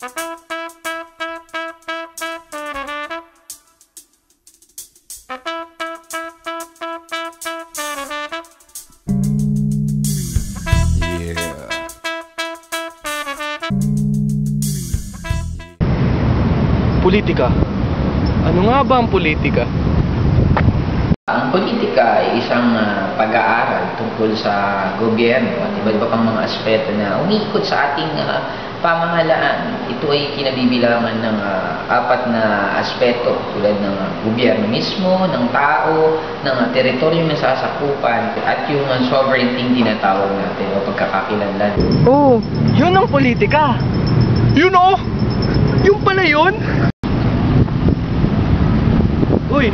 Politika. Ano nga ba ang politika? Ang politika ay isang pag-aaral tungkol sa gobyerno at iba-iba pang mga aspeto na umiikot sa ating pamahalaan. Ito ay kinabibilangan ng apat na aspeto tulad ng gobyerno mismo, ng tao, ng teritoryo na sasakupan at yung sovereignty tinatawag natin o pagkakakilanlan. Oh, yun ang politika. Yun oh! Yung pala yun? Uy,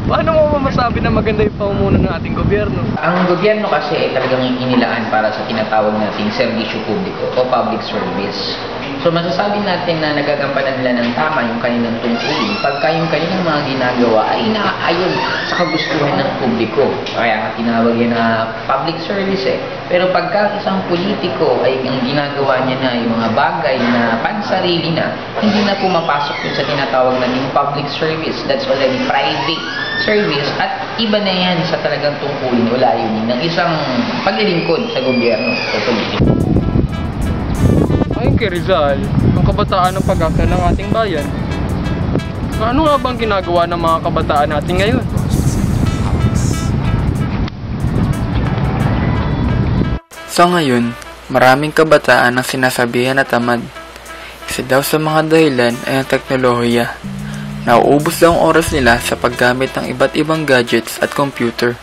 paano mo masabi na maganda yung pamumuno ng ating gobyerno? Ang gobyerno kasi ay talagang inilaan para sa tinatawag nating serbisyo publiko o public service. So masasabi natin na nagagampanan nila ng tama yung kanilang tungkulin pagka yung kanilang mga ginagawa ay naaayon sa kagustuhan ng publiko. Kaya nga tinawag yan na public service eh. Pero pagka isang politiko ay ang ginagawa niya na yung mga bagay na pansarili na, hindi na pumapasok yun sa tinatawag nating public service. That's already private service at iba na yan sa talagang tungkulin o layunin ng isang paglilingkod sa gobyerno o politiko. Ayon kay Rizal, ang kabataan ng pag-asa ng ating bayan. Ano nga bang ginagawa ng mga kabataan natin ngayon? Sa ngayon, maraming kabataan ang sinasabihan na tamad. Isa daw sa mga dahilan ay ang teknolohiya. Nauubos daw ang oras nila sa paggamit ng iba't ibang gadgets at computer.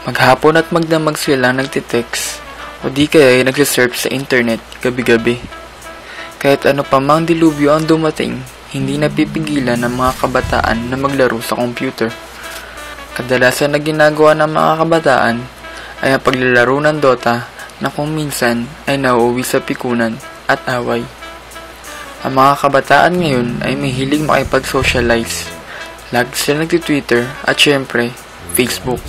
Maghapon at magdamag sila nagtitext o di kaya ay nagsisearch sa internet gabi-gabi. Kahit ano pa mang dilubyo ang dumating, hindi napipigilan ng mga kabataan na maglaro sa computer. Kadalasan na ginagawa ng mga kabataan ay ang paglalaro ng Dota na kung minsan ay nauuwi sa pikunan at away. Ang mga kabataan ngayon ay may hilig makipag-socialize. Lagi sila nagti-Twitter at syempre, Facebook.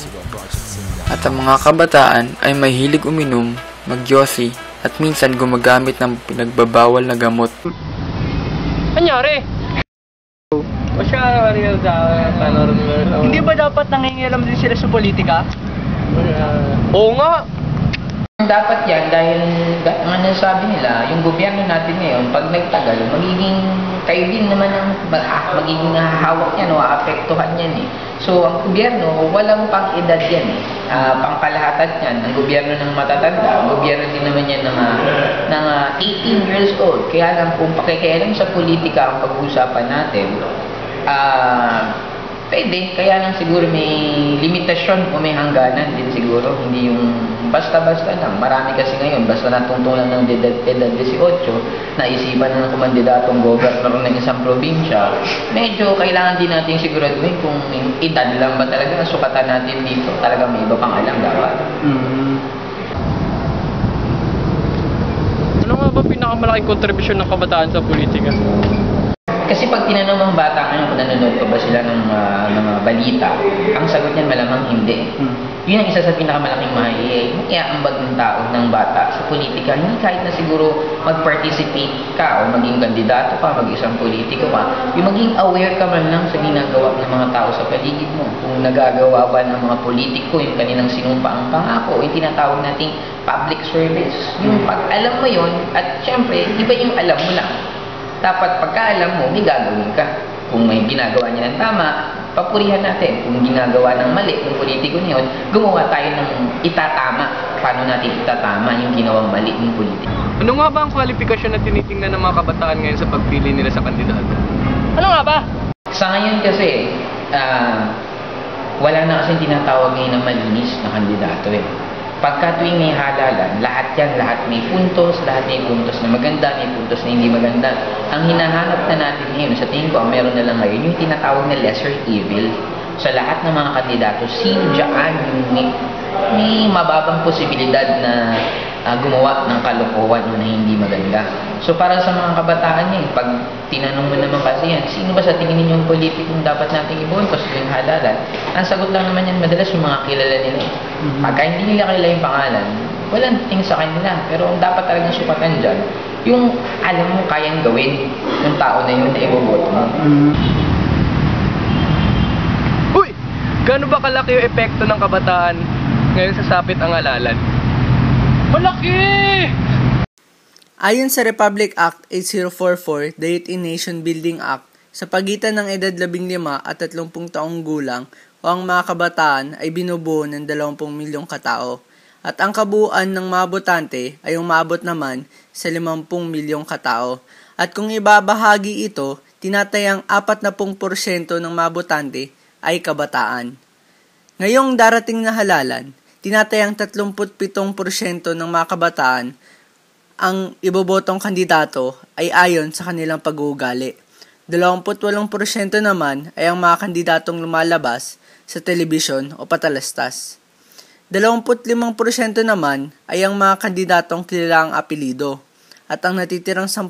At ang mga kabataan ay may hilig uminom, magyosi, at minsan gumagamit ng pinagbabawal na gamot. Anyari? O siya, real sa hindi ba dapat nangingialam din sila sa politika? Oo nga! Dapat yan dahil ang nasabi nila, yung gobyerno natin ngayon, pag nagtagal, magiging kayo din naman ang magiging hahawak yan o aapektuhan yan eh. So, ang gobyerno, walang pang-edad yan eh. Pangkalahatan yan. Ang gobyerno ng matatanda, gobyerno din naman yan ng 18 years old. Kaya lang kung pakikialam sa politika ang pag-uusapan natin, pwede, kaya lang siguro may limitasyon o may hangganan din siguro. Hindi yung basta-basta lang. Marami kasi ngayon, basta natungtungan ng edad 18, naisipan na ng kumandidatong gobernador ng isang probinsya, medyo kailangan din natin siguraduhin kung edad lang ba talaga ang sukatan natin dito. Talaga may iba pang alam dapat. Ano nga ba pinakamalaking kontribusyon ng kabataan sa politika? Kasi pag tinanong ng bata ngayon kung nanonood pa ba sila ng mga balita, ang sagot niyan malamang hindi. Yun ang isa sa pinakamalaking maiaambag ng tao, ng bata sa politika. Hindi kahit na siguro mag-participate ka o maging kandidato ka, mag-isang politiko ka, yung maging aware ka man lang sa ginagawa ng mga tao sa paligid mo. Kung nagagawa ba ng mga politiko yung kanilang sinumpaang pangako, yung tinatawag nating public service. Yung pag-alam mo yun, at syempre, iba yung alam mo lang. Dapat pagkaalam mo, may gagawin ka. Kung may ginagawa niya ng tama, papurihan natin. Kung ginagawa ng mali ng politiko niyon, gumawa tayo ng itatama. Paano natin itatama yung ginawang mali ng politiko? Ano nga ba ang kwalifikasyon na tinitingnan ng mga kabataan ngayon sa pagpili nila sa kandidato? Ano nga ba? Sa ngayon kasi, wala na kasing tinatawag ngayon na malinis na kandidato eh. Pagka tuwing may halalan, lahat may puntos na maganda, may puntos na hindi maganda. Ang hinahanap na natin ngayon, sa tingin ko, ang meron na lang ngayon, yung tinatawag na lesser evil. Sa lahat ng mga kandidato, sino dyan yung may mababang posibilidad na gumawa ng kalokohan na hindi maganda. So para sa mga kabataan niya, pag tinanong mo naman kasi yan, sino ba sa tingin ninyong politikong dapat nating iboto sa tuwing halalan? Ang sagot lang naman yan, madalas yung mga kilala nila. Pagka hindi nila kilala yung pangalan, walang dating sa kanila. Pero ang dapat talagang sukatan dyan, yung alam mo kayang gawin yung tao na yun na iboboto mo. Uy! Gaano ba kalaki yung epekto ng kabataan ngayon sa sapit ang halalan? Malaki! Ayon sa Republic Act 8044, the Youth in Nation Building Act, sa pagitan ng edad 15 at 30 taong gulang o ang mga kabataan ay binubuo ng 20 milyong katao at ang kabuuan ng mga botante ay umabot naman sa 50 milyong katao. At kung ibabahagi ito, tinatayang 40% ng mga botante ay kabataan. Ngayong darating na halalan, tinatayang 37% ng mga kabataan ang ibobotong kandidato ay ayon sa kanilang pag-uugali. 28% naman ay ang mga kandidatong lumalabas sa telebisyon o patalastas. 25% naman ay ang mga kandidatong kilalang apelido. At ang natitirang 10%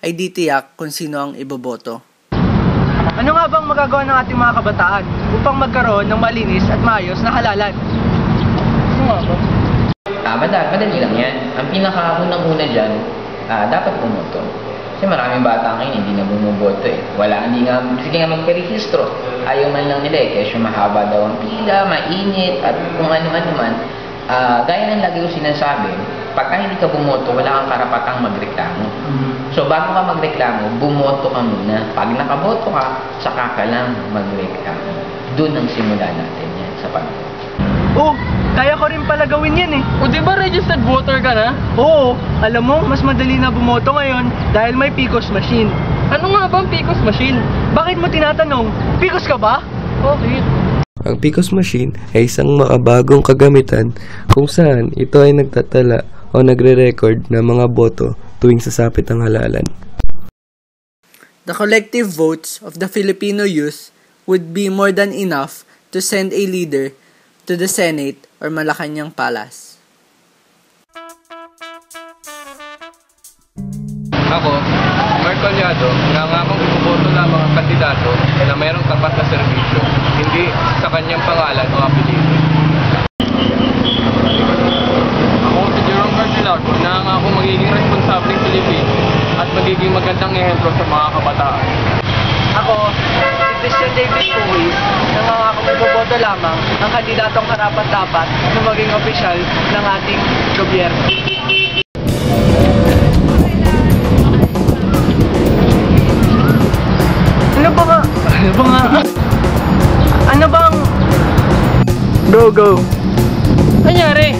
ay di tiyak kung sino ang iboboto. Ano nga bang magagawa ng ating mga kabataan upang magkaroon ng malinis at maayos na halalan? Ano nga ba? Madali lang yan. Ang pinakaunang-una dyan, dapat bumoto. Kasi maraming bata ngayon hindi na bumuboto eh. Sige nga magperehistro. Ayaw man lang nila eh. Kasi mahaba daw ang pila, mainit, at kung ano-ano man. Gaya ng lagi ko sinasabi, pagka hindi ka bumoto, wala kang karapatang magreklamo. So bago ka magreklamo, bumoto ka muna. Pag nakaboto ka, saka ka lang magreklamo. Doon ang simula natin yan sa pagboto. Oh, kaya ko rin pala gawin yan eh. O di ba registered voter ka na? Oo, alam mo, mas madali na bumoto ngayon dahil may PCOS machine. Ano nga ba ang PCOS machine? Bakit mo tinatanong? PCOS ka ba? Bakit? Ang PCOS machine ay isang makabagong kagamitan kung saan ito ay nagtatala o nagre-record ng mga boto tuwing sasapit ang halalan. The collective votes of the Filipino youth would be more than enough to send a leader to the Senate or Malacanang Palace. Ako, Mark Collado, nangangakong iboboto lamang ang kandidato na mayroong tapat na serbisyo, hindi sa kanyang pangalan o apelido. Ako si Jerome Garcilago, nangangakong magiging responsableng Pilipino at magiging magandang ehemplo sa mga kabataan. Ako, si Christian David Puig, nangangakong iboboto lamang ang kandidatong karapat-dapat na maging opisyal ng ating gobyerno. Ano bang... Go! Anyari?